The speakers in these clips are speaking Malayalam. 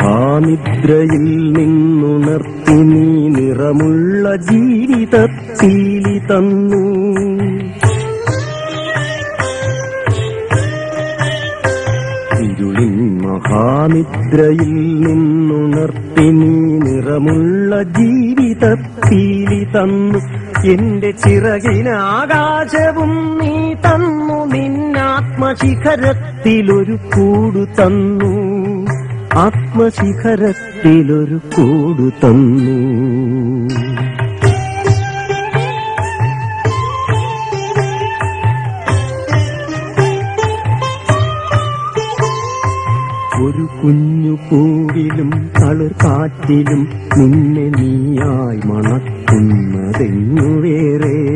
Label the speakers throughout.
Speaker 1: മഹാനിദ്രയിൽ നിന്നുണർത്തി നീ നിറമുള്ള ജീവിതത്തീലി തന്നു. ഇരുളിൻ മഹാനിദ്രയിൽ നിന്നുണർത്തി നീ നിറമുള്ള ജീവിതത്തീലി തന്നു. എന്റെ ചിറകിനാകാശവും നീ തന്നു. നിന്നാത്മശിഖരത്തിലൊരു കൂടു തന്നു. ആത്മശിഖരത്തിലൊരു കൂടു തന്നു. ഒരു കുഞ്ഞു പൂവിലും തളിർക്കാറ്റിലും നിന്നെ നീയായി മണക്കുന്നതെങ്ങു വേറെ.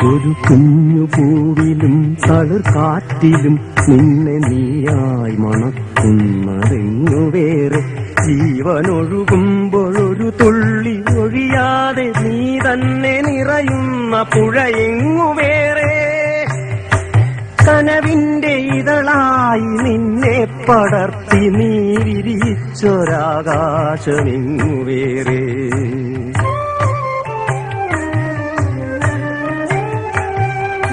Speaker 1: ഒരു കുഞ്ഞു പൂവിലും തളിർക്കാറ്റിലും നിന്നെ നീയായി മണക്കുന്നതെങ്ങു വേറെ. ജീവനൊഴുകുമ്പോഴൊരു തുള്ളി ഒഴിയാതെ നീ തന്നെ നിറയുന്ന പുഴയെങ്ങു വേറെ. കനവിന്റെ ഇതളായി നിന്നെ പടർത്തി നീ വിരിച്ചൊരാകാശമെങ്ങു വേറെ.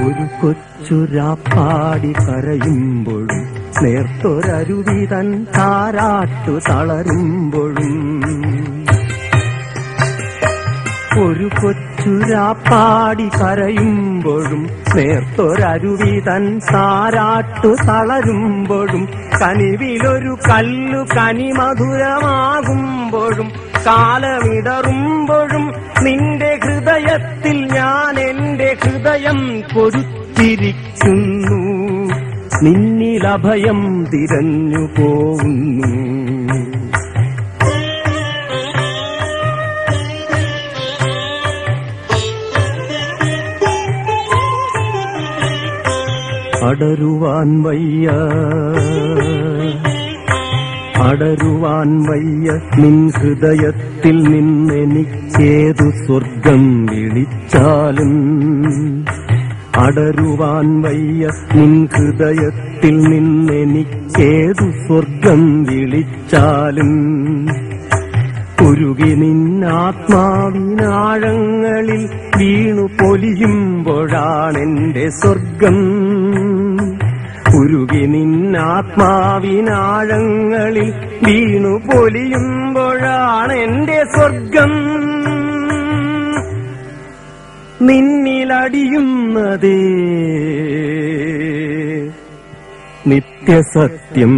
Speaker 1: ഒരു കൊച്ചുരാപ്പാടി കരയുമ്പോഴും നേർത്തൊരരുവി തൻ താരാട്ടു തളരുമ്പോഴും. ഒരു കൊച്ചുരാപ്പാടി കരയുമ്പോഴും നേർത്തൊരരുവി തൻ താരാട്ടു തളരുമ്പോഴും. കനിവിലൊരു കല്ലു കനിമധുരമാകുമ്പോഴും കാലമിടറുമ്പോഴും നിന്റെ ഹൃദയത്തിൽ ഞാൻ എന്റെ ഹൃദയം കൊരുത്തിരിക്കുന്നു. നിന്നിലഭയം തിരഞ്ഞു പോകുന്നു. അടരുവാൻ വയ്യ അടരുവാൻ വയ്യ നിൻ ഹൃദയത്തിൽ നിന്നെനിക്കേതു സ്വർഗം വിളിച്ചാലും. അടരുവാൻ വയ്യ നിൻ ഹൃദയത്തിൽ നിന്നെനിക്കേതു സ്വർഗം വിളിച്ചാലും. ഉരുകി നിന്നാത്മാവിനാഴങ്ങളിൽ വീണു പൊലിയുമ്പോഴാണെന്റെ സ്വർഗം. ഉരുകി നിന്നാത്മാവിനാഴങ്ങളിൽ വീണു പൊലിയുമ്പോഴാണെന്റെ സ്വർഗം. നിന്നിലടിയുന്നതേ നിത്യസത്യം.